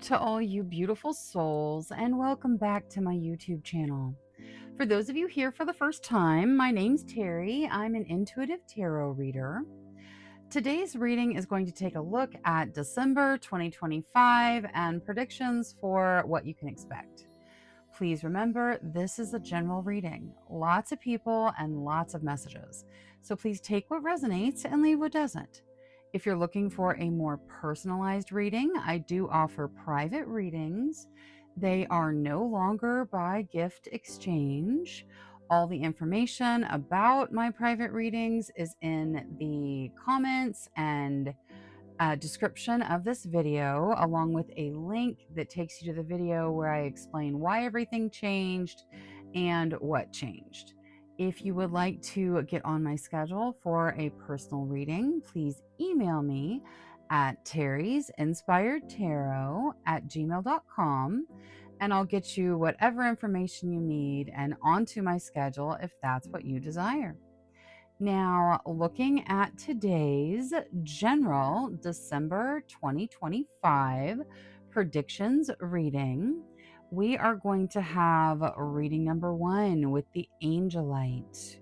to all you beautiful souls, and welcome back to my YouTube channel. For those of you here for the first time, my name's Terry. I'm an intuitive tarot reader. Today's reading is going to take a look at December 2025 and predictions for what you can expect. Please remember, this is a general reading. Lots of people and lots of messages. So please take what resonates and leave what doesn't. If you're looking for a more personalized reading, I do offer private readings. They are no longer by gift exchange. All the information about my private readings is in the comments and description of this video, along with a link that takes you to the video where I explain why everything changed and what changed. If you would like to get on my schedule for a personal reading, please email me at terrysinspiredtarot@gmail.com, and I'll get you whatever information you need and onto my schedule if that's what you desire. Now, looking at today's general December 2025 predictions reading, we are going to have reading number 1 with the Angelite,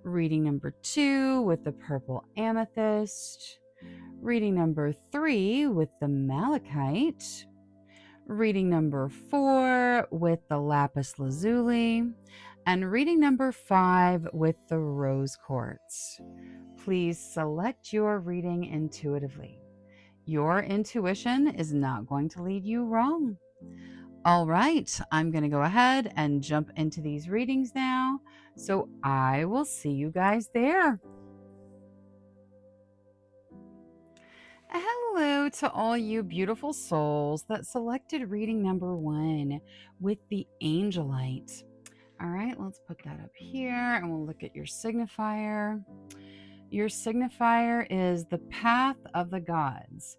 reading number 2 with the purple amethyst, reading number 3 with the malachite, reading number 4 with the lapis lazuli, and reading number 5 with the rose quartz. Please select your reading intuitively. Your intuition is not going to lead you wrong. All right, I'm going to go ahead and jump into these readings now. So I will see you guys there. Hello to all you beautiful souls that selected reading number 1 with the Angelite. All right, let's put that up here and we'll look at your signifier. Your signifier is the path of the gods,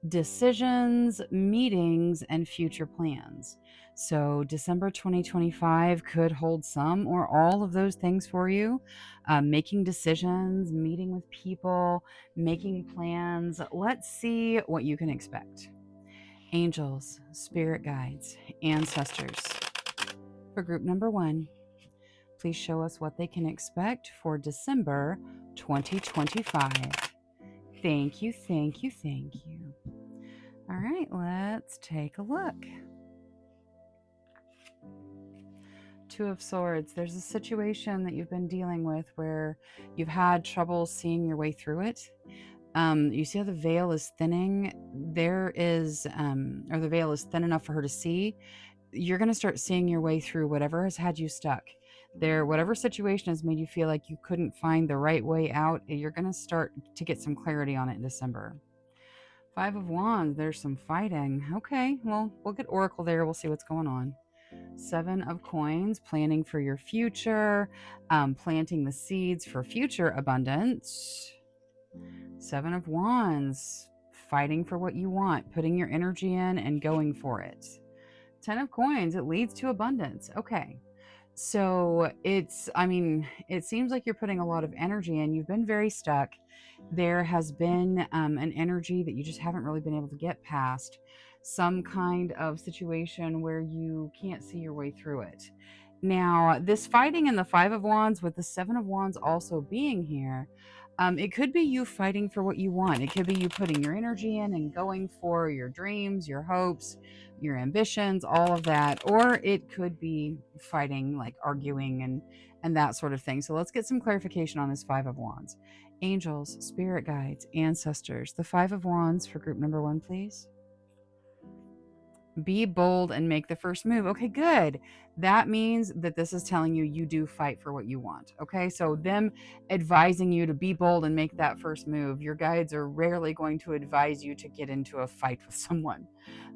decisions, meetings, and future plans. So December 2025 could hold some or all of those things for you. Making decisions, meeting with people, making plans. Let's see what you can expect. Angels, spirit guides, ancestors. For group number 1, please show us what they can expect for December 2025. Thank you, thank you, thank you. All right, let's take a look. Two of Swords. There's a situation that you've been dealing with where you've had trouble seeing your way through it. You see how the veil is thinning? There is, or the veil is thin enough for her to see. You're going to start seeing your way through whatever has had you stuck. Whatever situation has made you feel like you couldn't find the right way out, you're going to start to get some clarity on it in December. 5 of Wands, there's some fighting. Okay, well, we'll get Oracle there. We'll see what's going on. 7 of Coins, planning for your future, planting the seeds for future abundance. 7 of Wands, fighting for what you want, putting your energy in and going for it. 10 of Coins, it leads to abundance. Okay. So it seems like you're putting a lot of energy in. You've been very stuck. There has been an energy that you just haven't really been able to get past. Some kind of situation where you can't see your way through it. Now, this fighting in the 5 of Wands with the 7 of Wands also being here, it could be you fighting for what you want. It could be you putting your energy in and going for your dreams, your hopes, your ambitions, all of that. Or it could be fighting, like arguing and that sort of thing. So let's get some clarification on this 5 of Wands. Angels, spirit guides, ancestors. The 5 of Wands for group number 1, please. Be bold and make the first move. Okay, good. That means that this is telling you you do fight for what you want. Okay, so them advising you to be bold and make that first move. Your guides are rarely going to advise you to get into a fight with someone.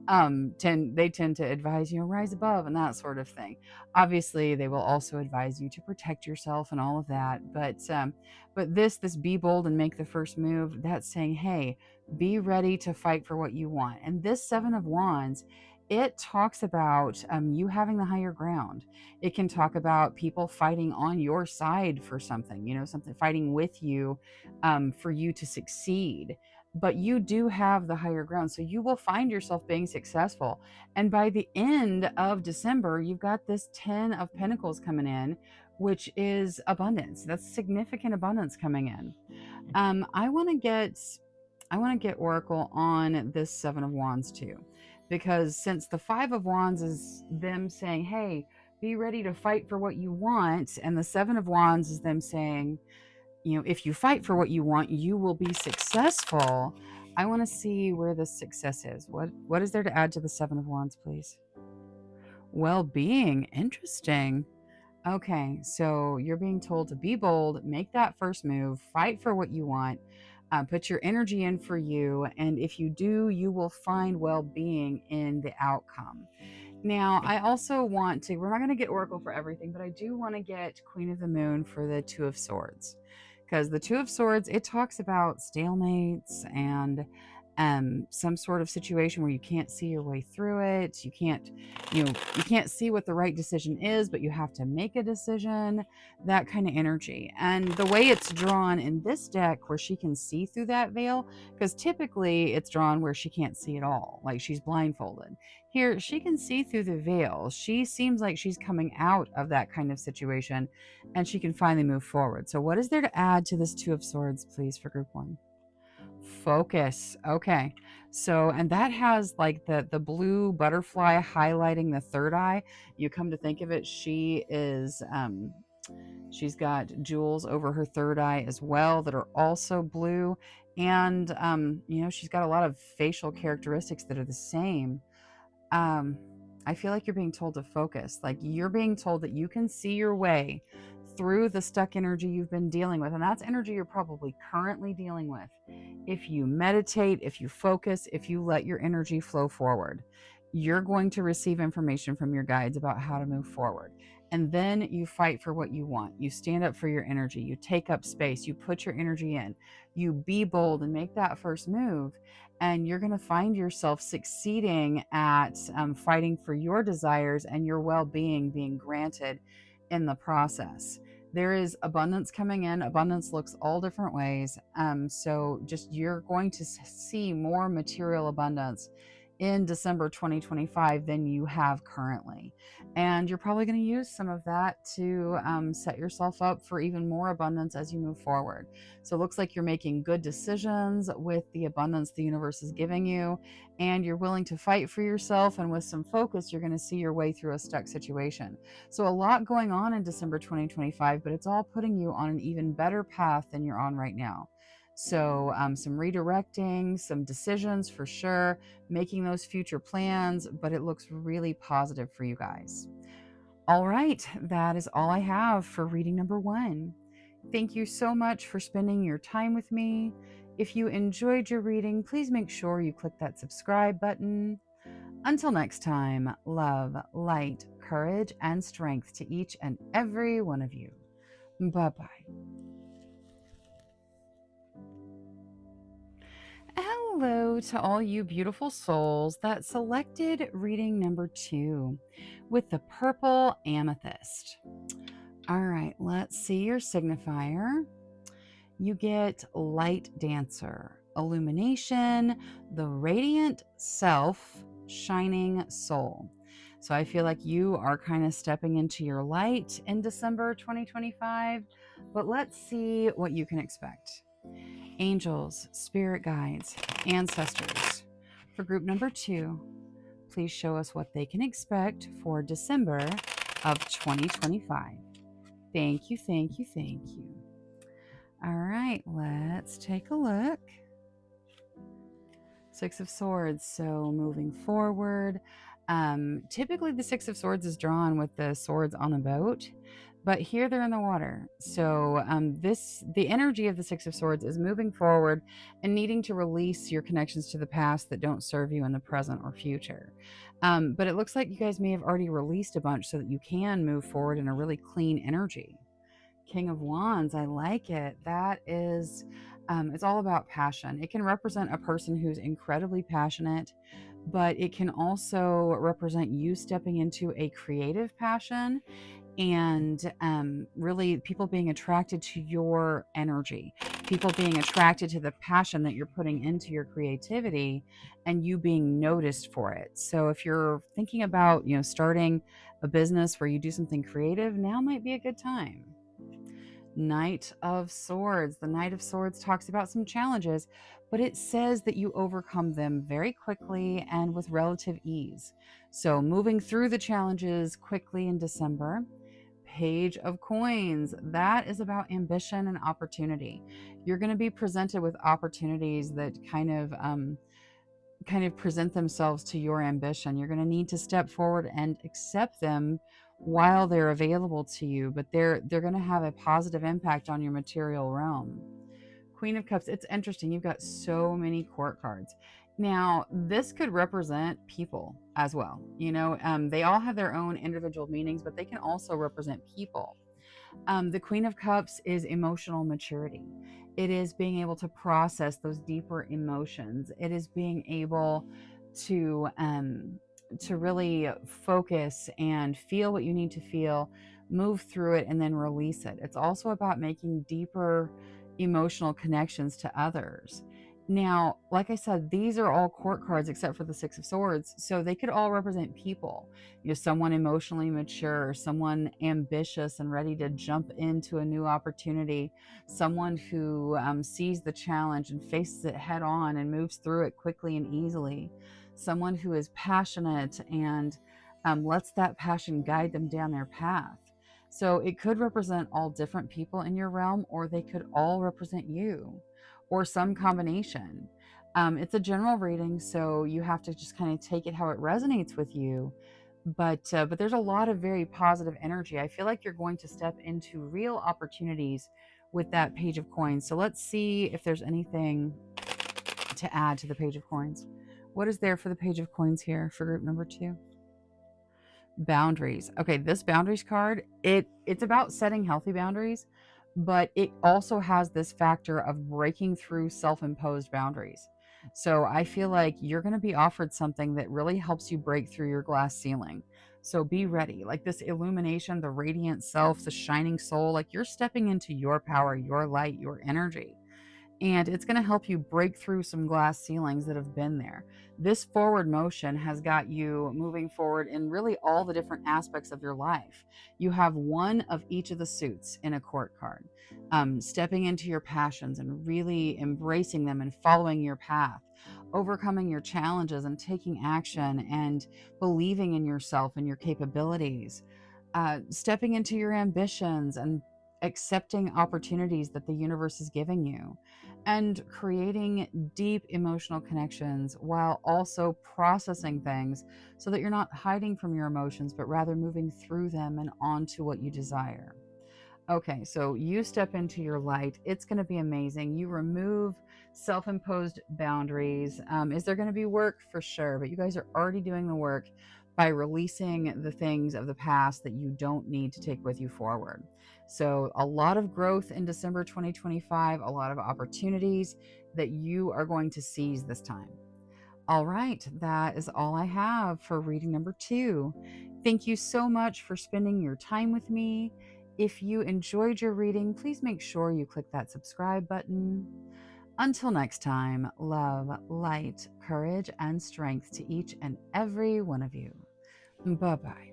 They tend to advise you rise above and that sort of thing. Obviously, they will also advise you to protect yourself and all of that. But this be bold and make the first move. That's saying, hey, be ready to fight for what you want. And this 7 of Wands, it talks about you having the higher ground. It can talk about people fighting on your side for something, something fighting with you for you to succeed. but you do have the higher ground. So you will find yourself being successful. And by the end of December, you've got this 10 of Pentacles coming in, which is abundance. That's significant abundance coming in. I want to get Oracle on this Seven of Wands too, because since the Five of Wands is them saying, "Hey, be ready to fight for what you want," and the Seven of Wands is them saying, if you fight for what you want, you will be successful. I want to see where the success is. What is there to add to the Seven of Wands, please? Well-being. Interesting. Okay, so you're being told to be bold, make that first move, fight for what you want, put your energy in for you, and if you do, you will find well-being in the outcome. Now, I also want to, we're not going to get Oracle for everything, but I do want to get Queen of the Moon for the Two of Swords. Because the Two of Swords, it talks about stalemates and some sort of situation where you can't see your way through it. You can't see what the right decision is, but you have to make a decision, that kind of energy. And the way it's drawn in this deck, where she can see through that veil, because typically it's drawn where she can't see at all, like she's blindfolded. Here, she can see through the veil. She seems like she's coming out of that kind of situation and she can finally move forward. So, what is there to add to this Two of Swords, please, for group one? Focus. Okay. So, and that has like the blue butterfly highlighting the third eye. You come to think of it, she's got jewels over her third eye as well that are also blue. And she's got a lot of facial characteristics that are the same. um, I feel like you're being told to focus. Like you're being told that you can see your way through the stuck energy you've been dealing with. And that's energy you're probably currently dealing with. If you meditate, if you focus, if you let your energy flow forward, you're going to receive information from your guides about how to move forward. And then you fight for what you want. You stand up for your energy. You take up space. You put your energy in. You be bold and make that first move, and you're going to find yourself succeeding at fighting for your desires and your well-being being granted in the process. There is abundance coming in. Abundance looks all different ways. So just you're going to see more material abundance in December 2025 than you have currently. And you're probably going to use some of that to set yourself up for even more abundance as you move forward. So it looks like you're making good decisions with the abundance the universe is giving you, and you're willing to fight for yourself. And with some focus, you're going to see your way through a stuck situation. So a lot going on in December 2025, but it's all putting you on an even better path than you're on right now. So some redirecting, some decisions for sure, making those future plans, but it looks really positive for you guys. All right, that is all I have for reading number one. Thank you so much for spending your time with me. If you enjoyed your reading, please make sure you click that subscribe button. Until next time, love, light, courage, and strength to each and every one of you. Bye-bye. Hello to all you beautiful souls that selected reading number two with the purple amethyst. All right, let's see your signifier. You get light dancer, illumination, the radiant self, shining soul. So I feel like you are kind of stepping into your light in December 2025, but let's see what you can expect. Angels, spirit guides, ancestors. For group number two, please show us what they can expect for December of 2025. Thank you, thank you, thank you. All right, let's take a look. Six of Swords, so moving forward. Typically the Six of Swords is drawn with the swords on a boat, but here they're in the water. So the energy of the Six of Swords is moving forward and needing to release your connections to the past that don't serve you in the present or future. But it looks like you guys may have already released a bunch so that you can move forward in a really clean energy. King of Wands, I like it. That is, it's all about passion. It can represent a person who's incredibly passionate, but it can also represent you stepping into a creative passion and really people being attracted to your energy, people being attracted to the passion that you're putting into your creativity and you being noticed for it. So if you're thinking about, starting a business where you do something creative, now might be a good time. Knight of Swords. The Knight of Swords talks about some challenges, but it says that you overcome them very quickly and with relative ease. So, moving through the challenges quickly in December. Page of Coins. That is about ambition and opportunity. You're going to be presented with opportunities that kind of present themselves to your ambition. You're going to need to step forward and accept them while they're available to you, but they're going to have a positive impact on your material realm. Queen of Cups, it's interesting. You've got so many court cards. Now, this could represent people as well. They all have their own individual meanings, but they can also represent people. The Queen of Cups is emotional maturity. It is being able to process those deeper emotions. It is being able to really focus and feel what you need to feel, move through it, and then release it. It's also about making deeper emotional connections to others. Now, like I said, these are all court cards except for the Six of Swords, so they could all represent people. Someone emotionally mature, someone ambitious and ready to jump into a new opportunity, someone who sees the challenge and faces it head on and moves through it quickly and easily, someone who is passionate and lets that passion guide them down their path. So it could represent all different people in your realm, or they could all represent you, or some combination. It's a general reading, so you have to just kind of take it how it resonates with you, but there's a lot of very positive energy. I feel like you're going to step into real opportunities with that Page of Coins. So let's see if there's anything to add to the Page of Coins. What is there for the Page of Coins here for group number 2? Boundaries. Okay, this boundaries card, it's about setting healthy boundaries, but it also has this factor of breaking through self-imposed boundaries. So I feel like you're going to be offered something that really helps you break through your glass ceiling. So be ready. Like this illumination, the radiant self, the shining soul, like you're stepping into your power, your light, your energy, and it's going to help you break through some glass ceilings that have been there. This forward motion has got you moving forward in really all the different aspects of your life. You have one of each of the suits in a court card. Stepping into your passions and really embracing them and following your path, overcoming your challenges and taking action and believing in yourself and your capabilities, stepping into your ambitions and accepting opportunities that the universe is giving you, and creating deep emotional connections while also processing things so that you're not hiding from your emotions, but rather moving through them and onto what you desire. Okay, so you step into your light. It's going to be amazing. You remove self imposed boundaries. Is there going to be work? For sure. But you guys are already doing the work by releasing the things of the past that you don't need to take with you forward. So, a lot of growth in December 2025, a lot of opportunities that you are going to seize this time. All right, that is all I have for reading number 2. Thank you so much for spending your time with me. If you enjoyed your reading, please make sure you click that subscribe button. Until next time, love, light, courage, and strength to each and every one of you. Bye bye.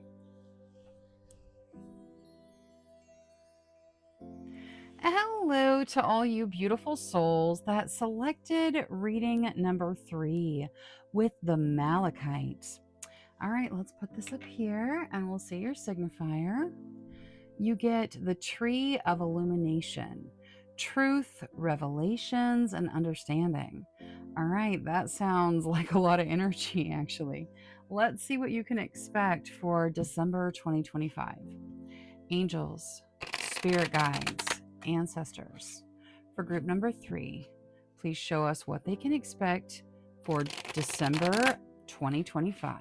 Hello to all you beautiful souls that selected reading number 3 with the Malachite. All right, let's put this up here and we'll see your signifier. You get the Tree of Illumination, truth, revelations, and understanding. All right, that sounds like a lot of energy, actually. Let's see what you can expect for December 2025. Angels, spirit guides, ancestors. For group number 3, please show us what they can expect for December 2025.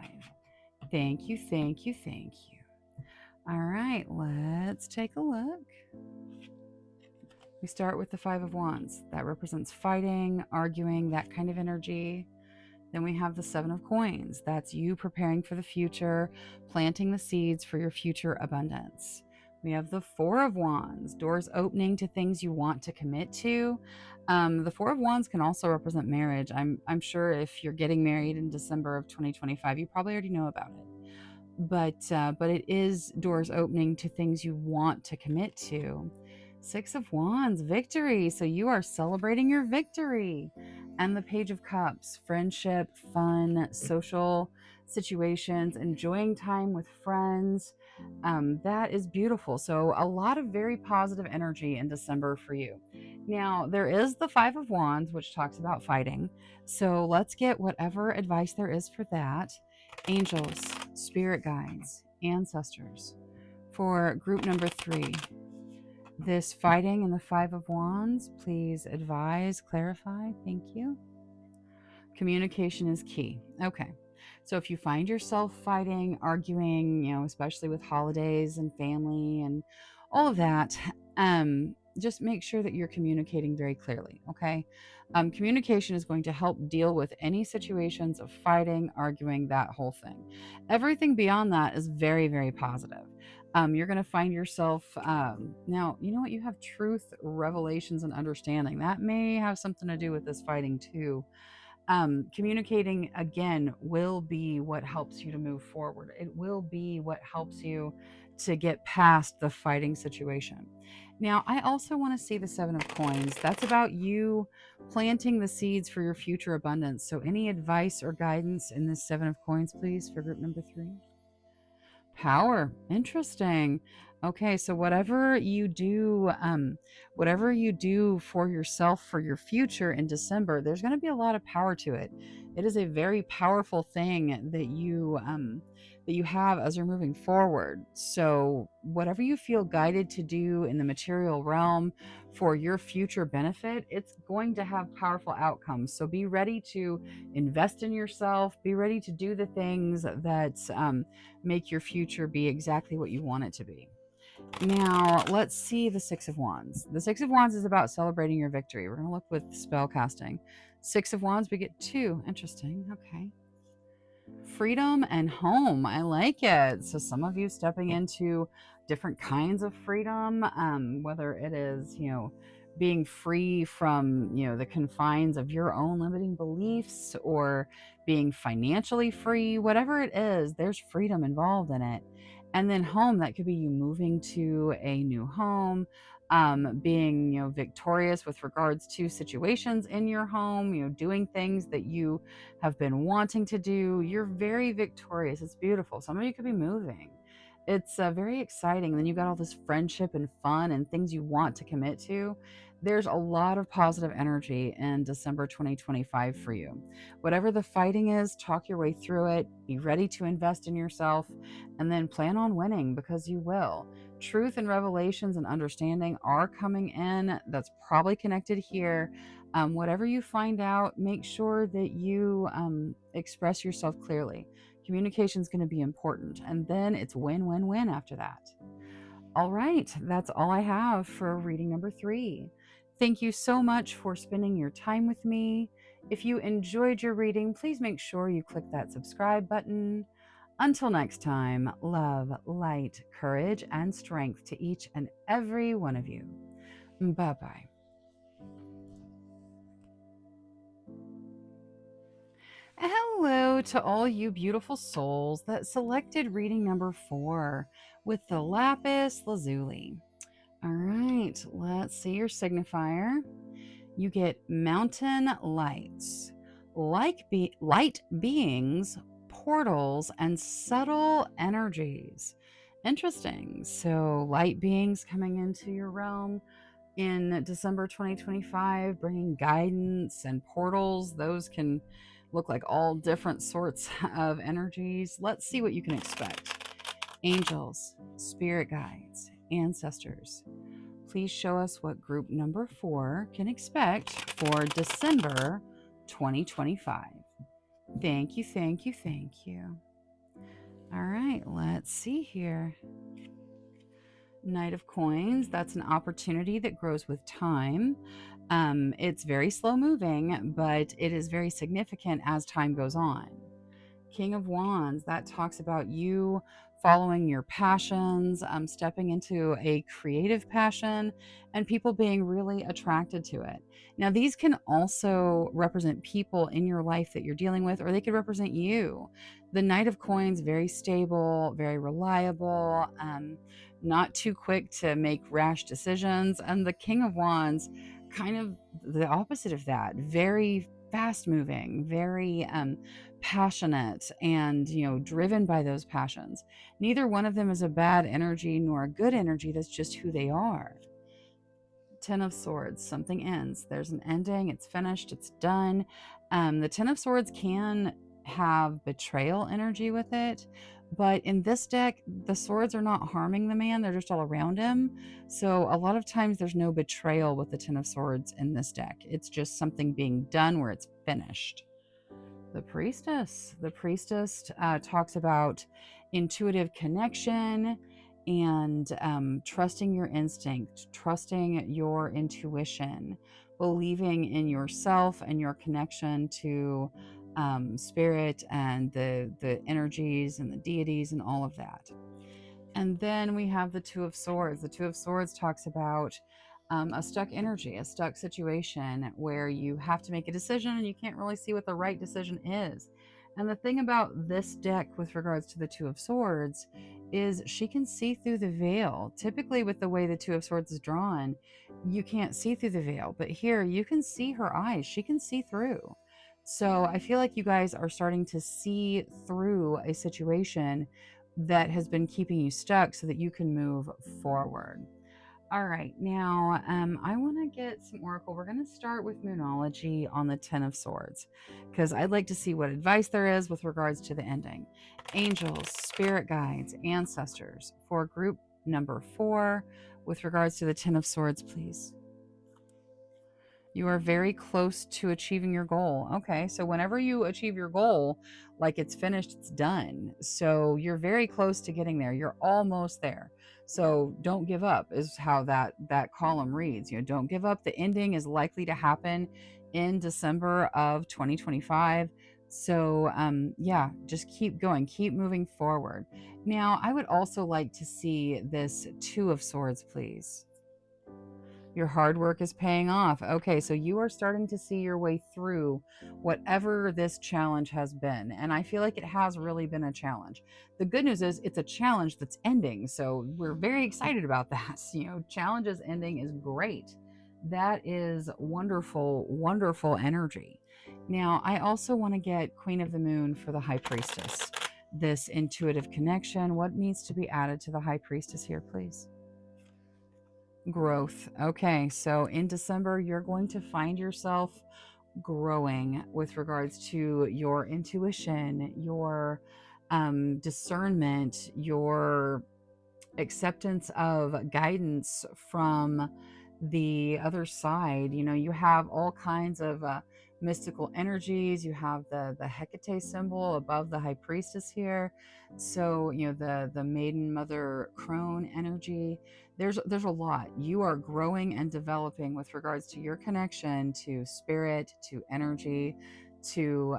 Thank you, thank you, thank you. All right, let's take a look. We start with the Five of Wands. That represents fighting, arguing, that kind of energy. Then we have the Seven of Coins. That's you preparing for the future, planting the seeds for your future abundance. We have the Four of Wands, doors opening to things you want to commit to. The Four of Wands can also represent marriage. I'm sure if you're getting married in December of 2025, you probably already know about it. But it is doors opening to things you want to commit to. Six of Wands, victory. So you are celebrating your victory. And the Page of Cups, friendship, fun, social situations, enjoying time with friends. That is beautiful. So a lot of very positive energy in December for you. Now, there is the Five of Wands, which talks about fighting. So let's get whatever advice there is for that. Angels, spirit guides, ancestors. For group number 3, this fighting in the Five of Wands, please advise, clarify. Thank you. Communication is key. Okay. So if you find yourself fighting, arguing, especially with holidays and family and all of that, just make sure that you're communicating very clearly. Okay. Communication is going to help deal with any situations of fighting, arguing, that whole thing. Everything beyond that is very, very positive. You're going to find yourself now, you know what? You have truth, revelations, and understanding. That may have something to do with this fighting too. Communicating again will be what helps you to move forward. It will be what helps you to get past the fighting situation. Now, I also want to see the Seven of Coins. That's about you planting the seeds for your future abundance. So, any advice or guidance in this Seven of Coins, please, for group number 3? Power. Interesting. Okay, so whatever you do for yourself for your future in December, there's going to be a lot of power to it. It is a very powerful thing that you have as you're moving forward. So, whatever you feel guided to do in the material realm for your future benefit, it's going to have powerful outcomes. So, be ready to invest in yourself. Be ready to do the things that make your future be exactly what you want it to be. Now, let's see the Six of Wands. The Six of Wands is about celebrating your victory. We're going to look with spell casting. Six of Wands, we get 2. Interesting. Okay. Freedom and home. I like it. So, some of you stepping into different kinds of freedom, whether it is, being free from, the confines of your own limiting beliefs or being financially free, whatever it is, there's freedom involved in it. And then home, that could be you moving to a new home, being, victorious with regards to situations in your home, doing things that you have been wanting to do. You're very victorious. It's beautiful. Some of you could be moving. It's very exciting. Then you got all this friendship and fun and things you want to commit to. There's a lot of positive energy in December 2025 for you. Whatever the fighting is, talk your way through it. Be ready to invest in yourself and then plan on winning, because you will. Truth and revelations and understanding are coming in. That's probably connected here. Whatever you find out, make sure that you express yourself clearly. Communication is going to be important. And then it's win, win, win after that. All right, that's all I have for reading number 3. Thank you so much for spending your time with me. If you enjoyed your reading, please make sure you click that subscribe button. Until next time, love, light, courage, and strength to each and every one of you. Bye-bye. Hello to all you beautiful souls that selected reading number 4 with the lapis lazuli. All right, let's see your signifier. You get mountain lights, light beings, portals, and subtle energies. Interesting. So, light beings coming into your realm in December 2025, bringing guidance, and portals. Those can look like all different sorts of energies. Let's see what you can expect. Angels, spirit guides, ancestors, please show us what group number 4 can expect for December 2025. Thank you, thank you, thank you. All right, let's see here. Knight of Coins, that's an opportunity that grows with time. It's very slow moving, but it is very significant as time goes on. King of Wands, that talks about you following your passions, stepping into a creative passion, and people being really attracted to it. Now, these can also represent people in your life that you're dealing with, or they could represent you. The Knight of Coins, very stable, very reliable, not too quick to make rash decisions. And the King of Wands, kind of the opposite of that, very fast moving, very passionate, and driven by those passions. Neither one of them is a bad energy nor a good energy. That's just who they are. Ten of Swords, something ends. There's an ending. It's finished. It's done. The Ten of Swords can have betrayal energy with it, but in this deck, the swords are not harming the man. They're just all around him. So a lot of times there's no betrayal with the Ten of Swords in this deck. It's just something being done where it's finished. The Priestess. The Priestess talks about intuitive connection and trusting your instinct, trusting your intuition, believing in yourself and your connection to spirit and the energies and the deities and all of that. And then we have the Two of Swords. The Two of Swords talks about a stuck energy, a stuck situation where you have to make a decision and you can't really see what the right decision is. And the thing about this deck with regards to the Two of Swords is she can see through the veil. Typically, with the way the Two of Swords is drawn, you can't see through the veil. But here, you can see her eyes. She can see through. So I feel like you guys are starting to see through a situation that has been keeping you stuck so that you can move forward. All right, now I want to get some oracle. We're going to start with Moonology on the Ten of Swords because I'd like to see what advice there is with regards to the ending. Angels, spirit guides, ancestors for group number 4 with regards to the Ten of Swords, please. You are very close to achieving your goal. Okay, so whenever you achieve your goal, like it's finished, it's done. So you're very close to getting there. You're almost there. So don't give up is how that column reads. Don't give up. The ending is likely to happen in December of 2025. So yeah, just keep going, keep moving forward. Now, I would also like to see this Two of Swords, please. Your hard work is paying off. Okay, so you are starting to see your way through whatever this challenge has been. And I feel like it has really been a challenge. The good news is it's a challenge that's ending. So we're very excited about that. Challenges ending is great. That is wonderful, wonderful energy. Now, I also want to get Queen of the Moon for the High Priestess. This intuitive connection. What needs to be added to the High Priestess here, please? Growth. Okay, so in December, you're going to find yourself growing with regards to your intuition, your discernment, your acceptance of guidance from the other side. You have all kinds of mystical energies. You have the Hecate symbol above the high priestess here. So the maiden mother crone energy. There's a lot. You are growing and developing with regards to your connection to spirit, to energy, to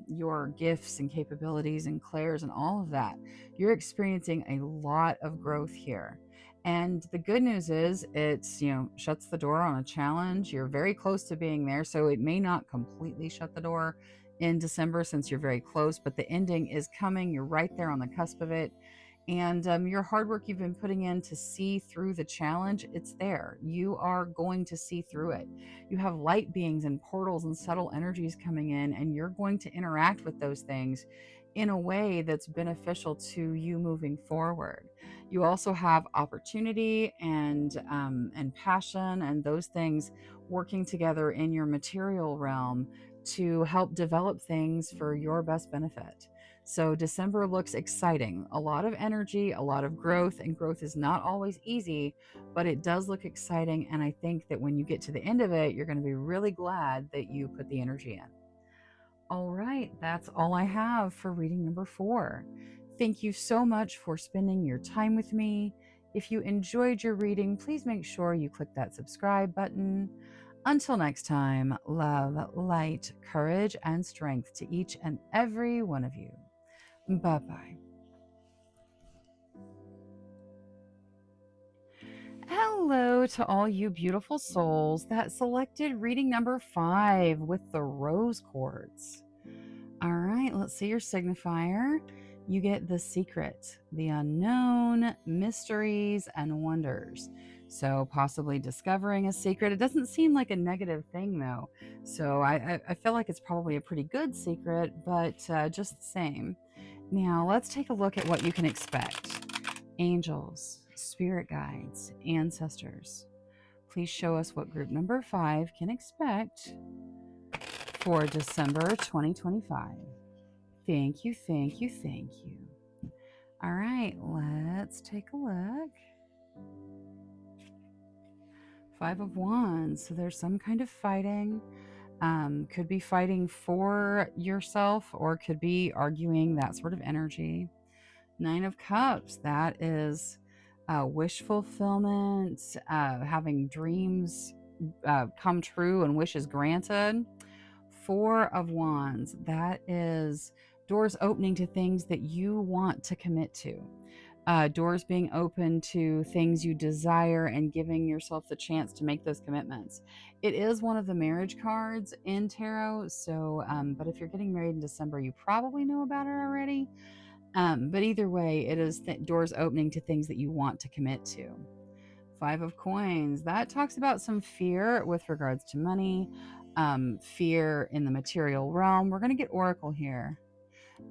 your gifts and capabilities and clairs and all of that. You're experiencing a lot of growth here. And the good news is it's, shuts the door on a challenge. You're very close to being there. So it may not completely shut the door in December since you're very close, but the ending is coming. You're right there on the cusp of it. And your hard work you've been putting in to see through the challenge, it's there. You are going to see through it. You have light beings and portals and subtle energies coming in, and you're going to interact with those things in a way that's beneficial to you moving forward. You also have opportunity and passion and those things working together in your material realm to help develop things for your best benefit. So December looks exciting. A lot of energy, a lot of growth, and growth is not always easy, but it does look exciting. And I think that when you get to the end of it, you're going to be really glad that you put the energy in. All right, that's all I have for reading number 4. Thank you so much for spending your time with me. If you enjoyed your reading, please make sure you click that subscribe button. Until next time, love, light, courage, and strength to each and every one of you. Bye-bye. Hello to all you beautiful souls that selected reading number 5 with the rose quartz. All right, let's see your signifier. You get the secret, the unknown, mysteries, and wonders. So, possibly discovering a secret. It doesn't seem like a negative thing, though. So, I feel like it's probably a pretty good secret, but just the same. Now, let's take a look at what you can expect. Angels, spirit guides, ancestors. Please show us what group number 5 can expect for December 2025. Thank you, thank you, thank you. All right, let's take a look. 5 of Wands. So there's some kind of fighting. Could be fighting for yourself or could be arguing, that sort of energy. 9 of Cups. That is wish fulfillment, having dreams come true and wishes granted. 4 of Wands. That is doors opening to things that you want to commit to. Doors being open to things you desire and giving yourself the chance to make those commitments. It is one of the marriage cards in tarot. So, but if you're getting married in December, you probably know about it already. But either way, it is doors opening to things that you want to commit to. 5 of Coins. That talks about some fear with regards to money, fear in the material realm. We're going to get Oracle here.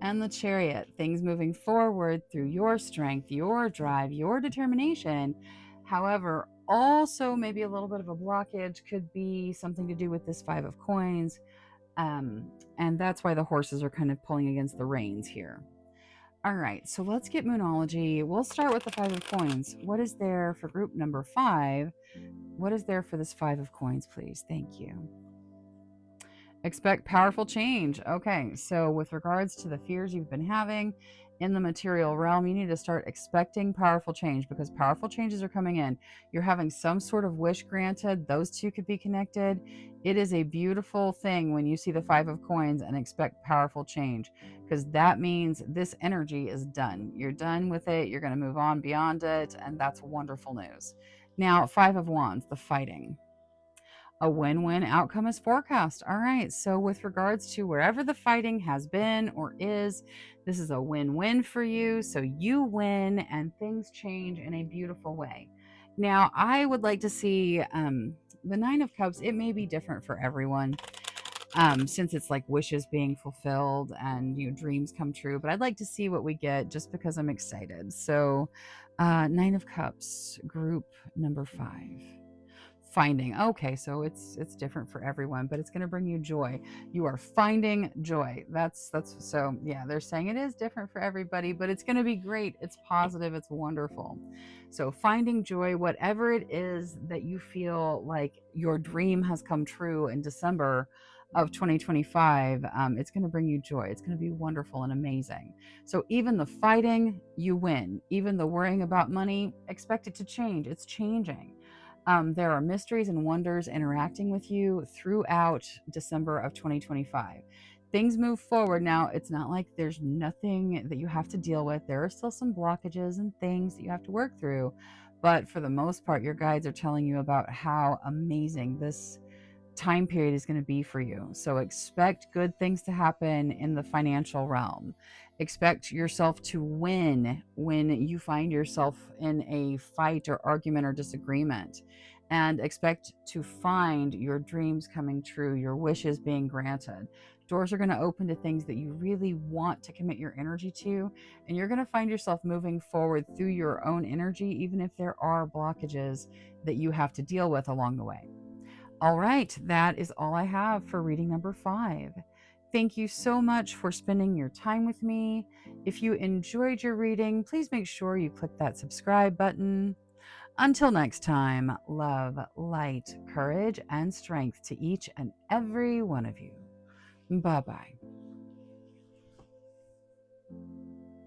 And the Chariot, things moving forward through your strength, your drive, your determination. However, also maybe a little bit of a blockage could be something to do with this 5 of Coins. And that's why the horses are kind of pulling against the reins here. All right, so let's get Moonology. We'll start with the 5 of Coins. What is there for group number 5? What is there for this 5 of Coins, please? Thank you. Expect powerful change. Okay, so with regards to the fears you've been having in the material realm, you need to start expecting powerful change because powerful changes are coming in. You're having some sort of wish granted. Those two could be connected. It is a beautiful thing when you see the 5 of Coins and expect powerful change because that means this energy is done. You're done with it. You're going to move on beyond it, and that's wonderful news. Now, 5 of Wands, the fighting. A win-win outcome is forecast. All right. So with regards to wherever the fighting has been or is, this is a win-win for you. So you win and things change in a beautiful way. Now, I would like to see the 9 of Cups. It may be different for everyone since it's like wishes being fulfilled and dreams come true. But I'd like to see what we get just because I'm excited. So 9 of Cups, group number 5. Finding. Okay, so it's different for everyone, but it's going to bring you joy. You are finding joy. That's so yeah, they're saying it is different for everybody, but it's going to be great. It's positive, it's wonderful. So finding joy, whatever it is that you feel like your dream has come true in December of 2025, it's going to bring you joy. It's going to be wonderful and amazing. So even the fighting, you win. Even the worrying about money, expect it to change. It's changing. There are mysteries and wonders interacting with you throughout December of 2025. Things move forward. Now, it's not like there's nothing that you have to deal with. There are still some blockages and things that you have to work through. But for the most part, your guides are telling you about how amazing this time period is going to be for you. So expect good things to happen in the financial realm. Expect yourself to win when you find yourself in a fight or argument or disagreement. And expect to find your dreams coming true, your wishes being granted. Doors are going to open to things that you really want to commit your energy to. And you're going to find yourself moving forward through your own energy, even if there are blockages that you have to deal with along the way. All right, that is all I have for reading number 5. Thank you so much for spending your time with me. If you enjoyed your reading, please make sure you click that subscribe button. Until next time, love, light, courage, and strength to each and every one of you. Bye-bye.